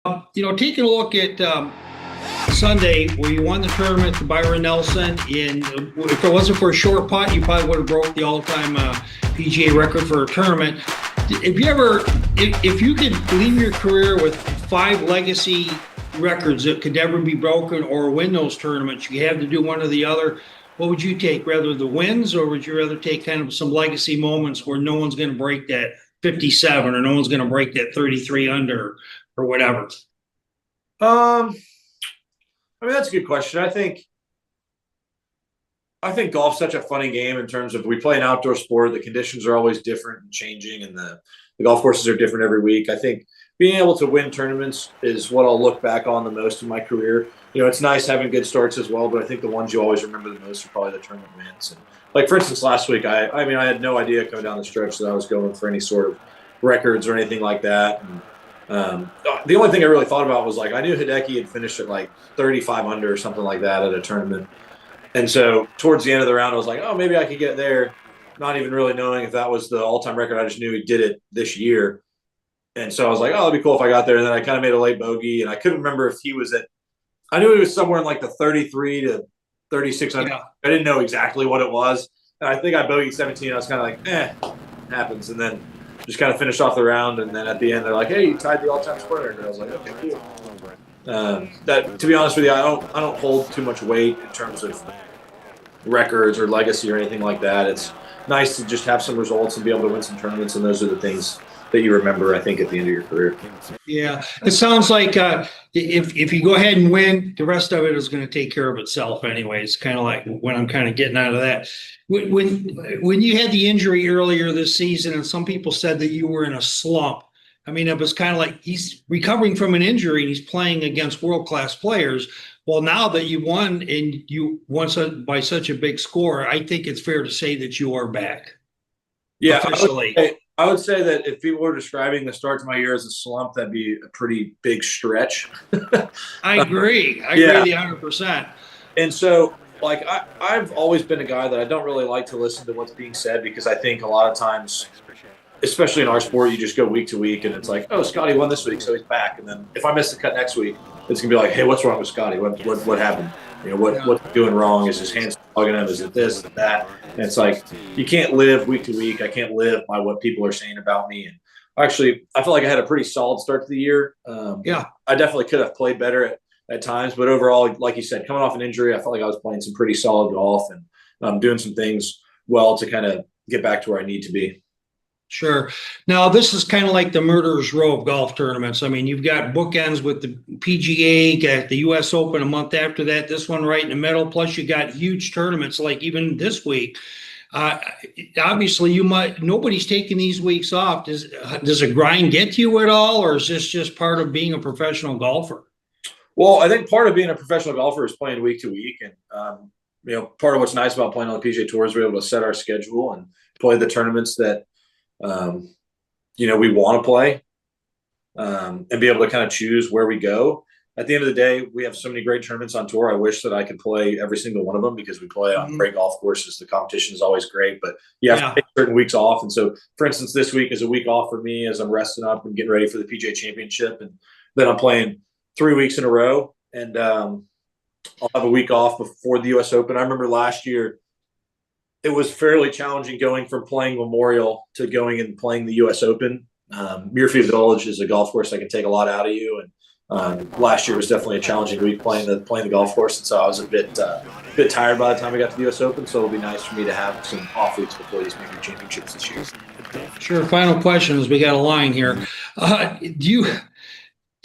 Taking a look at Sunday where you won the tournament to Byron Nelson, and if it wasn't for a short putt, you probably would have broke the all-time PGA record for a tournament. If you could leave your career with 5 legacy records that could never be broken or win those tournaments, you have to do one or the other. What would you take? Rather the wins, or would you rather take kind of some legacy moments where no one's going to break that 57 or no one's going to break that 33 under or whatever? That's a good question. I think golf's such a funny game in terms of we play an outdoor sport. The conditions are always different and changing, and the golf courses are different every week. I think being able to win tournaments is what I'll look back on the most in my career. It's nice having good starts as well, but I think the ones you always remember the most are probably the tournament wins. And like, for instance, last week, I had no idea coming down the stretch that I was going for any sort of records or anything like that. And the only thing I really thought about was, like, I knew Hideki had finished at like 35 under or something like that at a tournament. And so towards the end of the round, I was like, oh, maybe I could get there, not even really knowing if that was the all-time record. I just knew he did it this year. And so I was like, oh, that'd be cool if I got there. And then I kind of made a late bogey, and I couldn't remember if he was I knew he was somewhere in like the 33 to 36 under. Yeah. I didn't know exactly what it was. And I think I bogeyed 17. I was kind of like, happens. And then just kind of finished off the round, and then at the end they're like, "Hey, you tied the all-time score record." I was like, "Okay, cool." That, to be honest with you, I don't hold too much weight in terms of records or legacy or anything like that. It's nice to just have some results and be able to win some tournaments, and those are the things that you remember, I think, at the end of your career. Yeah, it sounds like if you go ahead and win, the rest of it is going to take care of itself anyway. It's kind of like when I'm kind of getting out of that. When you had the injury earlier this season, and some people said that you were in a slump. I mean, it was kind of like he's recovering from an injury and he's playing against world-class players. Well, now that you won and you won by such a big score, I think it's fair to say that you are back. Yeah, officially. I would say that if people were describing the start to my year as a slump, that'd be a pretty big stretch. I agree. I agree 100%. And so, like, I've always been a guy that I don't really like to listen to what's being said, because I think a lot of times, especially in our sport, you just go week to week and it's like, oh, Scottie won this week, so he's back. And then if I miss the cut next week, it's going to be like, hey, what's wrong with Scottie? What happened? What's he doing wrong? Is his hands plugging him? Is it this? Is it that? And it's like, you can't live week to week. I can't live by what people are saying about me. And actually, I feel like I had a pretty solid start to the year. I definitely could have played better at times, but overall, like you said, coming off an injury, I felt like I was playing some pretty solid golf and doing some things well to kind of get back to where I need to be. Sure. Now, this is kind of like the murderer's row of golf tournaments. I mean, you've got bookends with the PGA, got the U.S. Open a month after that, this one right in the middle, plus you got huge tournaments like even this week. Obviously, nobody's taking these weeks off. Does a grind get to you at all, or is this just part of being a professional golfer? Well, I think part of being a professional golfer is playing week to week. And, part of what's nice about playing on the PGA Tour is we're able to set our schedule and play the tournaments that we want to play, and be able to kind of choose where we go. At the end of the day, we have so many great tournaments on tour. I wish that I could play every single one of them, because we play on great golf courses. The competition is always great, but you have to take certain weeks off. And so, for instance, this week is a week off for me as I'm resting up and getting ready for the PGA Championship. And then I'm playing 3 weeks in a row, and I'll have a week off before the U.S. Open. I remember last year, it was fairly challenging going from playing Memorial to going and playing the U.S. Open. Muirfield Village is a golf course that can take a lot out of you, and last year was definitely a challenging week playing the golf course, and so I was a bit tired by the time I got to the U.S. Open. So it'll be nice for me to have some off weeks before these major championships this year. Sure. Final question, as we got a line here.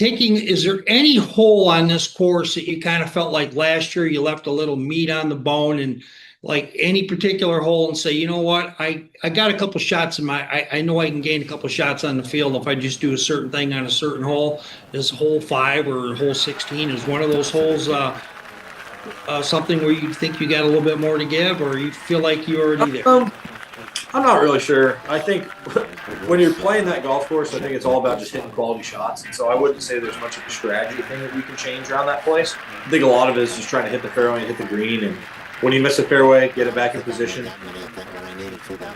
Is there any hole on this course that you kind of felt like last year you left a little meat on the bone, and like any particular hole, and say, you know what, I got a couple shots I know I can gain a couple shots on the field if I just do a certain thing on a certain hole? Is hole 5 or hole 16, is one of those holes something where you think you got a little bit more to give, or you feel like you already there? I'm not really sure. I think when you're playing that golf course, I think it's all about just hitting quality shots. And so I wouldn't say there's much of a strategy thing that we can change around that place. I think a lot of it is just trying to hit the fairway and hit the green, and when you miss a fairway, get it back in position.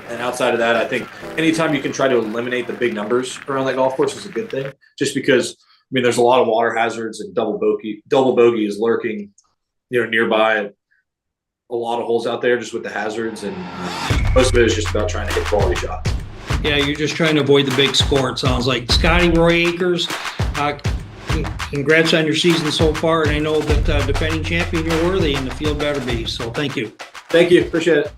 And outside of that, I think anytime you can try to eliminate the big numbers around that golf course is a good thing, just because mean, there's a lot of water hazards, and double bogey is lurking, nearby. A lot of holes out there just with the hazards, and most of it is just about trying to hit quality shots. Yeah, you're just trying to avoid the big score, it sounds like. Scottie, Roy Akers, congrats on your season so far, and I know that defending champion you're worthy, and the field better be. So thank you. Thank you. Appreciate it.